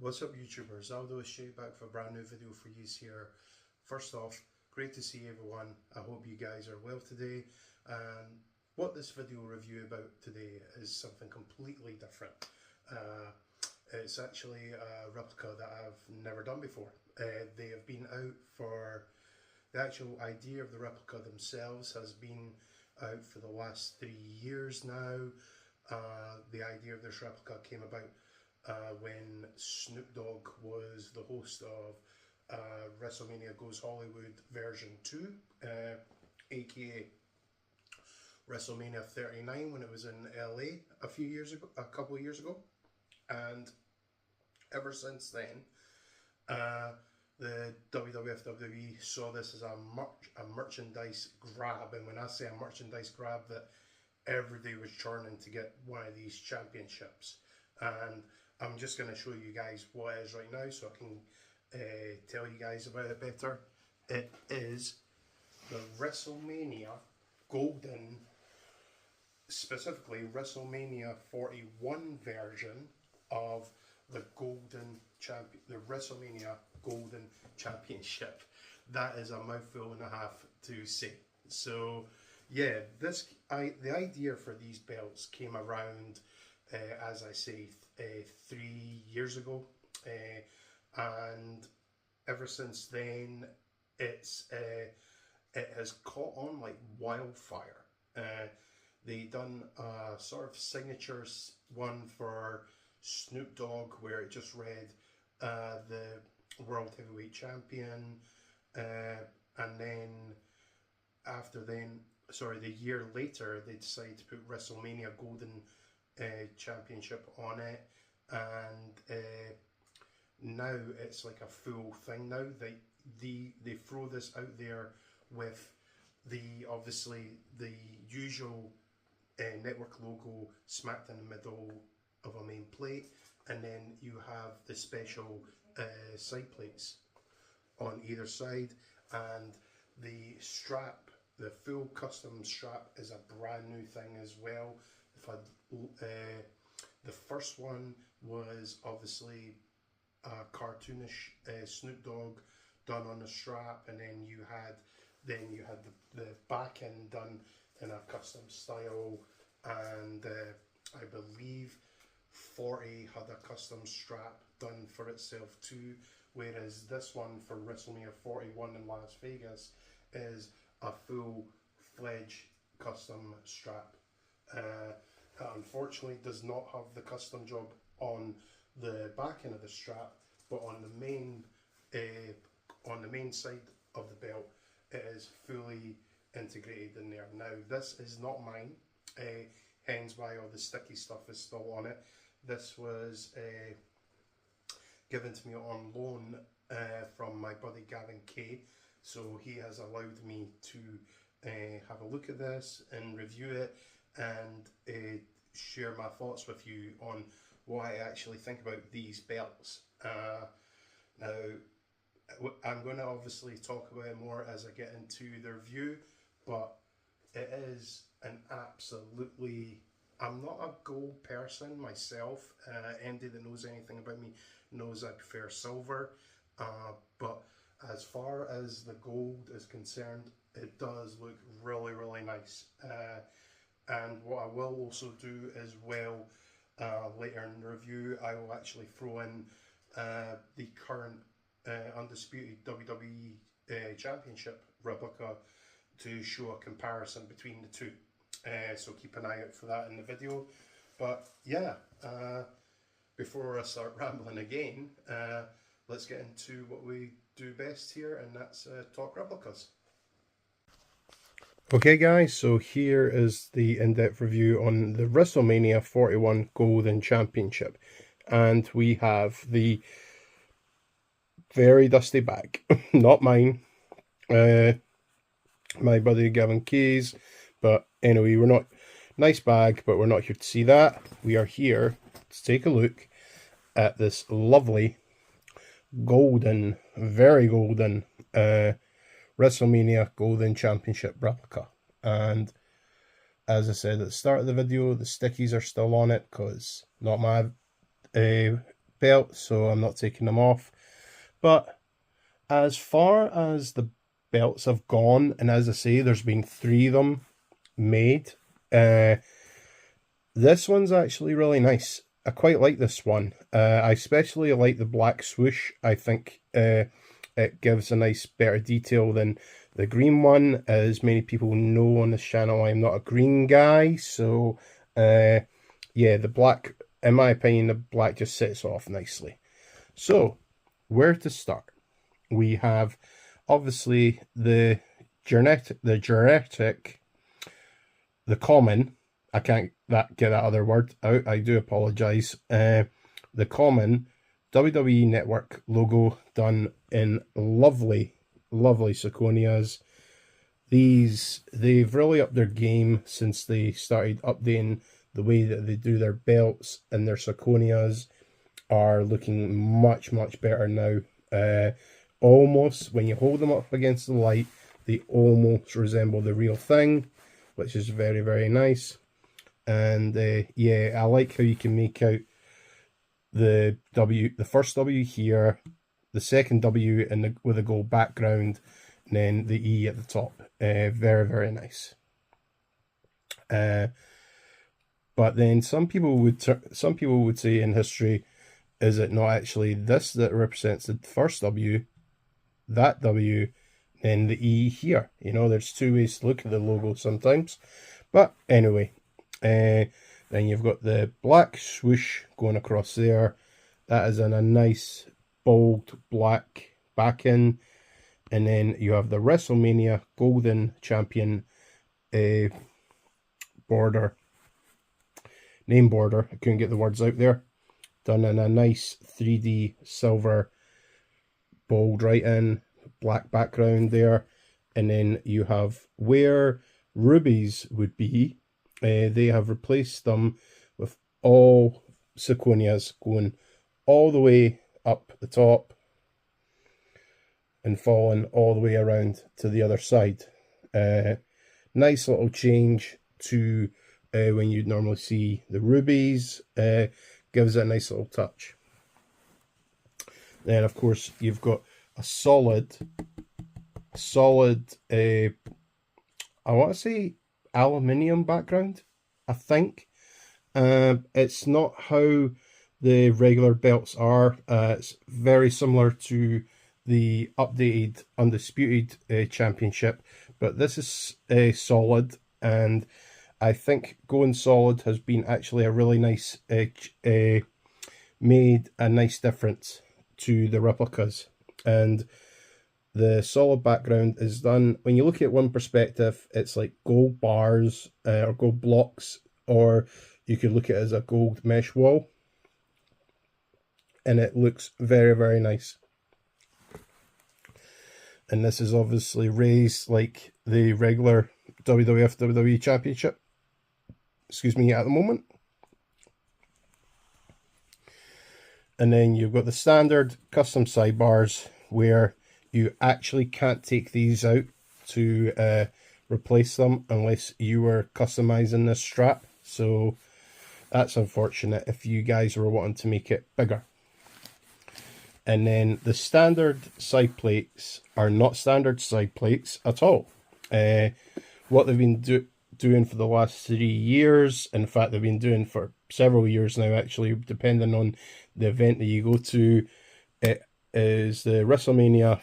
What's up, YouTubers? Aldo is straight back for a brand new video for you here. First off, great to see everyone. I hope you guys are well today. And what this video review about today is something completely different. It's actually a replica that I've never done before. They have been out for the actual idea of the replica themselves has been out for the last 3 years now. The idea of this replica came about when Snoop Dogg was the host of WrestleMania Goes Hollywood version 2, aka WrestleMania 39, when it was in LA a couple of years ago. And ever since then, the WWE saw this as a merchandise grab. And when I say a merchandise grab, that every day was churning to get one of these championships. And I'm just going to show you guys what it is right now so I can tell you guys about it better. It is the WrestleMania Golden, specifically WrestleMania 41 version of the WrestleMania Golden Championship. That is a mouthful and a half to say. So yeah, the idea for these belts came around, as I say, 3 years ago, and ever since then it has caught on like wildfire. They done a sort of signature one for Snoop Dogg where it just read the World Heavyweight Champion, and then the year later they decided to put WrestleMania Golden Championship on it, and now it's like a full thing. Now they throw this out there with obviously the usual network logo smacked in the middle of a main plate, and then you have the special side plates on either side, and the strap, the full custom strap, is a brand new thing as well. The first one was obviously a cartoonish Snoop Dogg done on the strap, and then you had the back end done in a custom style, and I believe 40 had a custom strap done for itself too, whereas this one for WrestleMania 41 in Las Vegas is a full-fledged custom strap. Unfortunately does not have the custom job on the back end of the strap, but on the main side of the belt it is fully integrated in there. Now this is not mine, hence why all the sticky stuff is still on it. This was given to me on loan from my buddy Gavin K, so he has allowed me to have a look at this and review it and share my thoughts with you on what I actually think about these belts. Now, I'm going to obviously talk about it more as I get into the review, but it is an absolutely... I'm not a gold person myself. Andy that knows anything about me knows I prefer silver, but as far as the gold is concerned, it does look really, really nice. And what I will also do as well, later in the review, I will actually throw in the current undisputed WWE Championship replica to show a comparison between the two. So keep an eye out for that in the video. But yeah, before I start rambling again, let's get into what we do best here, and that's talk replicas. Okay guys, so here is the in-depth review on the WrestleMania 41 Golden Championship. And we have the very dusty bag, not mine, my buddy Gavin K's, but anyway, we're not, nice bag, but we're not here to see that. We are here to take a look at this lovely golden, very golden WrestleMania Golden Championship replica. And as I said at the start of the video, the stickies are still on it because not my belt, so I'm not taking them off. But as far as the belts have gone, and as I say, there's been 3 of them made. This one's actually really nice. I quite like this one. I especially like the black swoosh. I think it gives a nice, better detail than the green one. As many people know on this channel, I'm not a green guy, so yeah, the black, in my opinion, the black just sits off nicely. So, where to start? We have, obviously, the common. I can't get that other word out. I do apologise. The common WWE Network logo done in lovely, lovely zirconias. They've really upped their game since they started updating the way that they do their belts, and their zirconias are looking much, much better now. Almost, when you hold them up against the light, they almost resemble the real thing, which is very, very nice. And yeah, I like how you can make out the first W here, the second W with a gold background, and then the E at the top. Very, very nice. But then some people would say in history, is it not actually this that represents the first W, that W, then the E here? You know, there's 2 ways to look at the logo sometimes. But anyway, then you've got the black swoosh going across there. That is in a nice bold black backing. And then you have the WrestleMania Golden Champion border, name border. I couldn't get the words out there. Done in a nice 3D silver bold writing, black background there. And then you have where rubies would be, they have replaced them with all zirconias going all the way up the top and falling all the way around to the other side. Nice little change to when you'd normally see the rubies. Gives it a nice little touch. Then, of course, you've got a solid, I want to say aluminium background, I think. It's not how the regular belts are. It's very similar to the updated Undisputed Championship, but this is solid, and I think going solid has been actually a really nice, made a nice difference to the replicas. And the solid background is done, when you look at one perspective, it's like gold bars or gold blocks, or you could look at it as a gold mesh wall. And it looks very, very nice. And this is obviously raised like the regular WWF WWE Championship. Excuse me, at the moment. And then you've got the standard custom sidebars where you actually can't take these out to replace them unless you were customizing this strap. So that's unfortunate if you guys were wanting to make it bigger. And then the standard side plates are not standard side plates at all. What they've been doing for the last 3 years, in fact they've been doing for several years now actually, depending on the event that you go to, it is the WrestleMania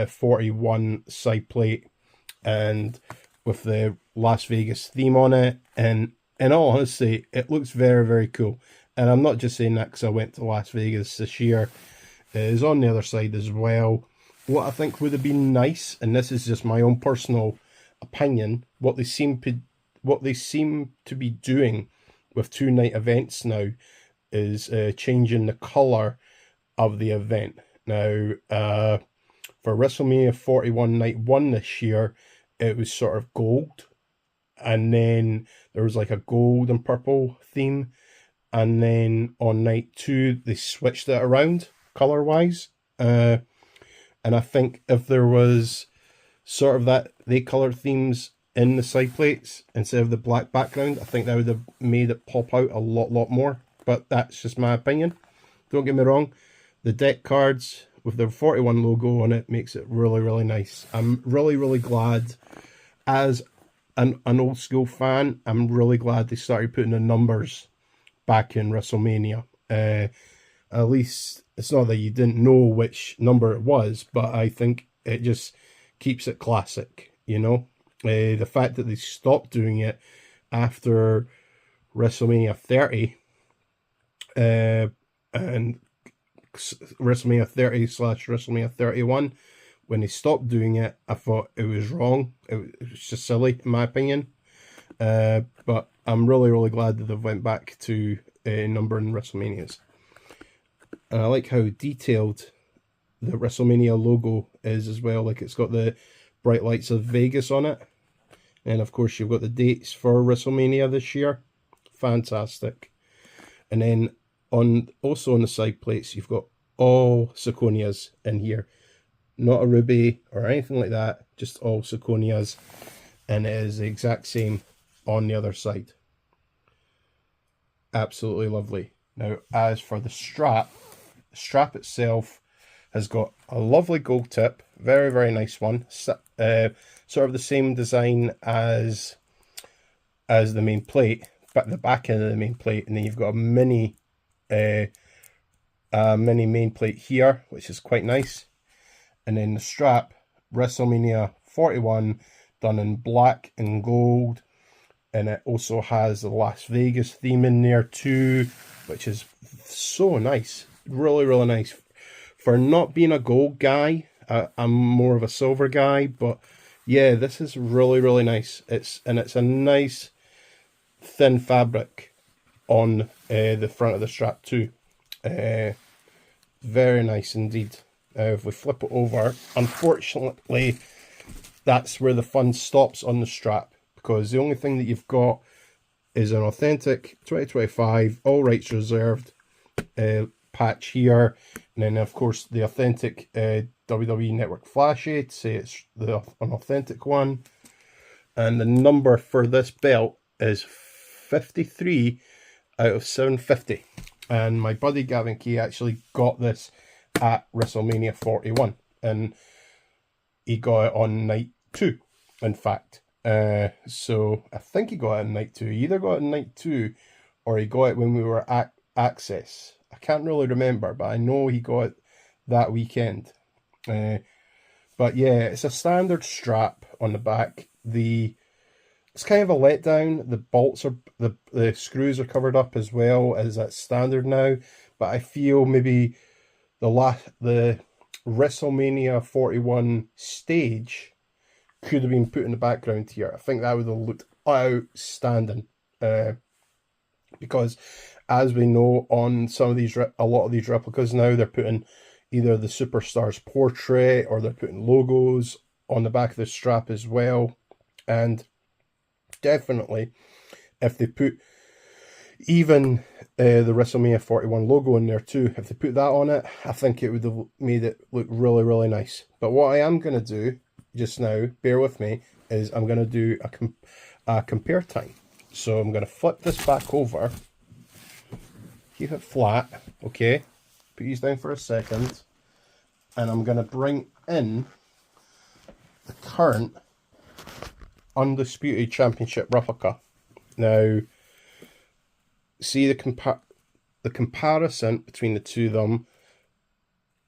41 side plate, and with the Las Vegas theme on it, and in all honesty it looks very, very cool. And I'm not just saying that because I went to Las Vegas this year. It is on the other side as well. What I think would have been nice, and this is just my own personal opinion, what they seem to be doing with 2-night events now is changing the colour of the event. Now, for WrestleMania 41 Night 1 this year, it was sort of gold, and then there was like a gold and purple theme, and then on night 2 they switched it around colour-wise, and I think if there was sort of that, they coloured themes in the side plates instead of the black background, I think that would have made it pop out a lot more. But that's just my opinion. Don't get me wrong, the deck cards with the 41 logo on it makes it really, really nice. I'm really, really glad, as an old school fan, I'm really glad they started putting the numbers back in WrestleMania. At least it's not that you didn't know which number it was, but I think it just keeps it classic, you know. The fact that they stopped doing it after WrestleMania 30 and WrestleMania 30 / WrestleMania 31, when they stopped doing it, I thought it was wrong. It was just silly, in my opinion. But I'm really, really glad that they've went back to numbering WrestleManias. And I like how detailed the WrestleMania logo is as well. Like, it's got the bright lights of Vegas on it. And of course, you've got the dates for WrestleMania this year. Fantastic. And then also on the side plates, you've got all zirconias in here. Not a ruby or anything like that, just all zirconias. And it is the exact same on the other side. Absolutely lovely. Now, as for the strap itself has got a lovely gold tip. Very, very nice one. Sort of the same design as the main plate, but the back end of the main plate. And then you've got a mini main plate here, which is quite nice. And then the strap, WrestleMania 41, done in black and gold. And it also has the Las Vegas theme in there too, which is so nice. Really, really nice. For not being a gold guy, I'm more of a silver guy, but yeah, this is really, really nice. It's a nice thin fabric on the front of the strap too. Very nice indeed. If we flip it over, unfortunately, that's where the fun stops on the strap, because the only thing that you've got is an authentic 2025 all rights reserved patch here, and then of course the authentic WWE Network flashy to say it's an authentic one, and the number for this belt is 53 out of 750. And my buddy Gavin Key actually got this at WrestleMania 41, and he got it on night 2, in fact. So I think he got it on night 2. He either got it on night 2 or he got it when we were at Access. I can't really remember, but I know he got it that weekend. But yeah, it's a standard strap on the back. It's kind of a letdown. The bolts are the screws are covered up as well, as that's standard now. But I feel maybe the WrestleMania 41 stage could have been put in the background here. I think that would have looked outstanding. Because as we know, on a lot of these replicas now, they're putting either the superstar's portrait or they're putting logos on the back of the strap as well. And definitely, if they put even the WrestleMania 41 logo in there too, if they put that on it, I think it would have made it look really, really nice. But what I am going to do just now, bear with me, is I'm going to do a compare time. So I'm going to flip this back over, keep it flat, okay, put these down for a second, and I'm going to bring in the current Undisputed Championship replica. Now, see the comparison between the two of them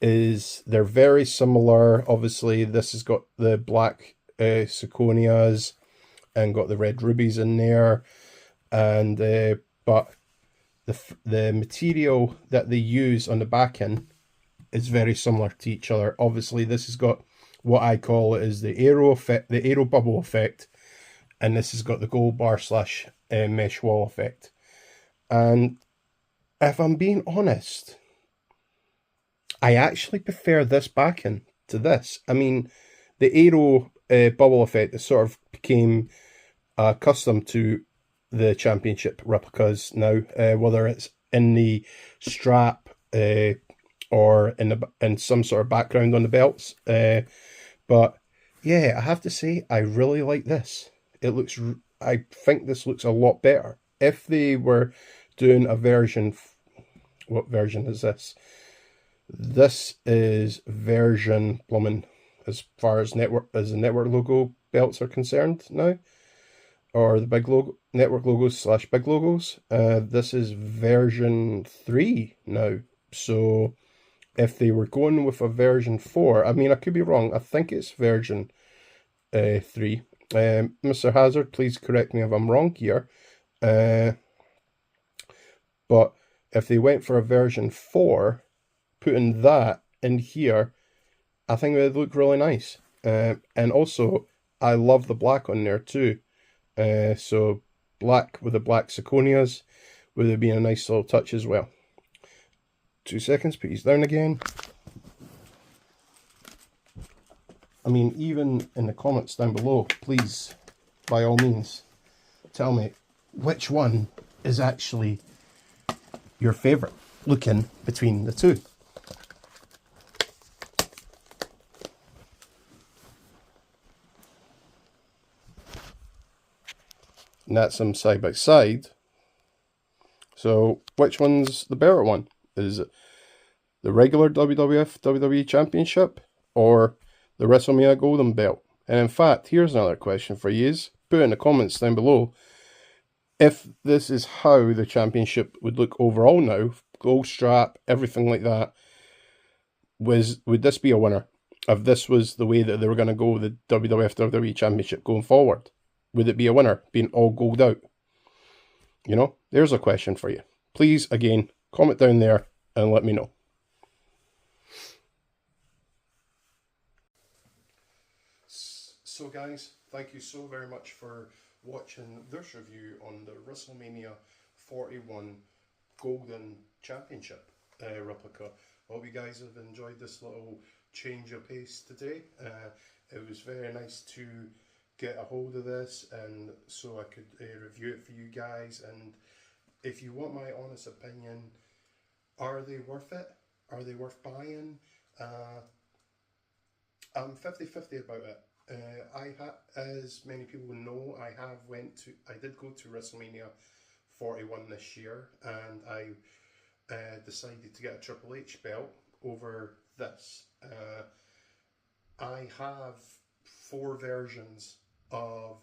is they're very similar. Obviously, this has got the black zirconias and got the red rubies in there, and but the material that they use on the back end is very similar to each other. Obviously, this has got what I call it is the aero effect, the aero bubble effect, and this has got the gold bar / mesh wall effect. And if I'm being honest, I actually prefer this backing to this. I mean, the aero bubble effect is sort of became accustomed to the championship replicas now, whether it's in the strap or in some sort of background on the belts. But yeah, I have to say, I really like this. I think this looks a lot better. If they were doing a version What version is this? This is version plumbing as far as the network logo belts are concerned now, or the big logo network logos / big logos. This is version 3 now. So if they were going with a version 4, I mean, I could be wrong. I think it's version 3. Mr. Hazard, please correct me if I'm wrong here. But if they went for a version 4, putting that in here, I think it would look really nice. And also, I love the black on there too. So black with the black zirconias would have been a nice little touch as well. 2 seconds, put these down again. I mean, even in the comments down below, please, by all means, tell me which one is actually your favourite looking between the two. And that's them side by side. So which one's the better one? Is it the regular WWF WWE Championship or the WrestleMania Golden Belt? And in fact, here's another question for you. Put in the comments down below if this is how the championship would look overall now, gold strap, everything like that. Would this be a winner? If this was the way that they were going to go, the WWF WWE Championship going forward, would it be a winner, being all gold out? You know, there's a question for you. Please, again, comment down there and let me know. So guys, thank you so very much for watching this review on the WrestleMania 41 Golden Championship replica. I hope you guys have enjoyed this little change of pace today. It was very nice to get a hold of this, and so I could review it for you guys. And if you want my honest opinion, are they worth it? Are they worth buying? I'm 50-50 about it. As many people know, I did go to WrestleMania 41 this year, and I decided to get a Triple H belt over this. I have 4 versions of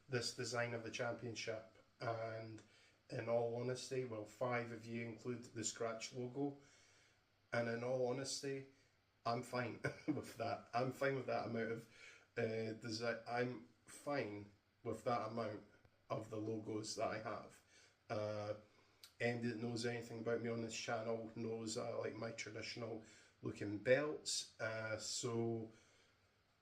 this design of the championship, and in all honesty, well, 5 if you include the scratch logo, and in all honesty, I'm fine with that. I'm fine with that amount of design. I'm fine with that amount of the logos that I have. Anybody that knows anything about me on this channel knows I like my traditional looking belts. So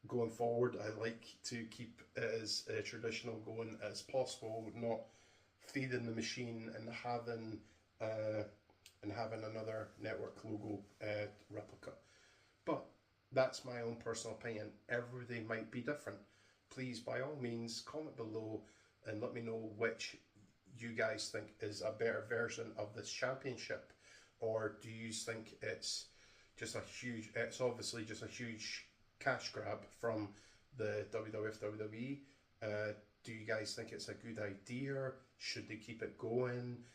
going forward, I like to keep it as traditional going as possible, not feeding the machine and having another network logo replica. But that's my own personal opinion. Everybody might be different. Please, by all means, comment below and let me know which you guys think is a better version of this championship, or do you think it's obviously just a huge cash grab from the WWF WWE? Do you guys think it's a good idea? Should they keep it going?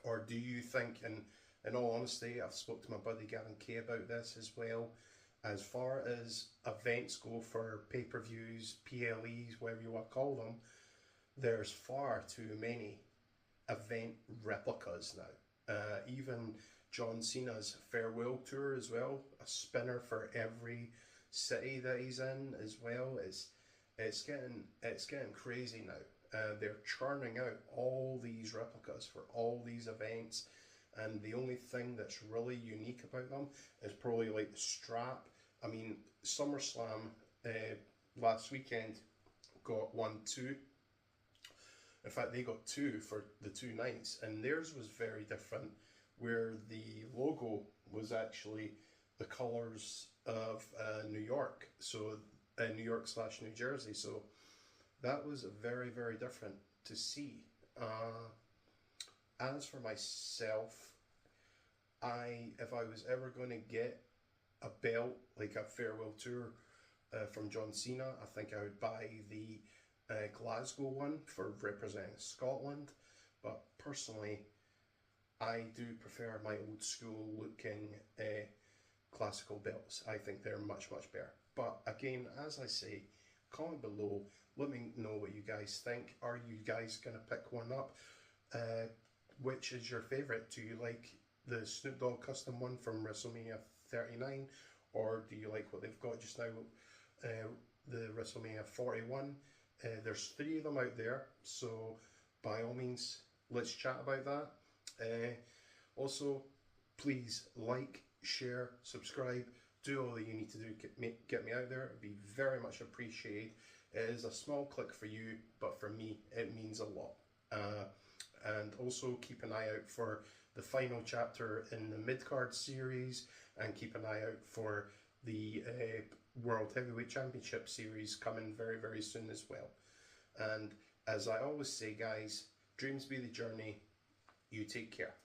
Or do you think, and in all honesty, I've spoke to my buddy Gavin Kay about this as well, as far as events go for pay-per-views, PLEs, whatever you want to call them, there's far too many event replicas now. Even John Cena's farewell tour as well, a spinner for every city that he's in as well. It's getting crazy now. They're churning out all these replicas for all these events, and the only thing that's really unique about them is probably like the strap. I mean, SummerSlam last weekend got 1, 2. In fact, they got 2 for the 2 nights, and theirs was very different, where the logo was actually the colours of New York, so New York / New Jersey. So that was very, very different to see. As for myself, if I was ever going to get a belt like a farewell tour from John Cena, I think I would buy the Glasgow one for representing Scotland. But personally, I do prefer my old school looking classical belts. I think they're much better. But again, as I say, comment below. Let me know what you guys think. Are you guys going to pick one up? Which is your favourite? Do you like the Snoop Dogg custom one from WrestleMania 39? Or do you like what they've got just now, the WrestleMania 41? There's 3 of them out there, so by all means, let's chat about that. Also, please like, share, subscribe, do all that you need to do to get me out there. It would be very much appreciated. It is a small click for you, but for me, it means a lot. And also keep an eye out for the final chapter in the mid-card series, and keep an eye out for the World Heavyweight Championship series coming very soon as well. And as I always say, guys, dreams be the journey. You take care.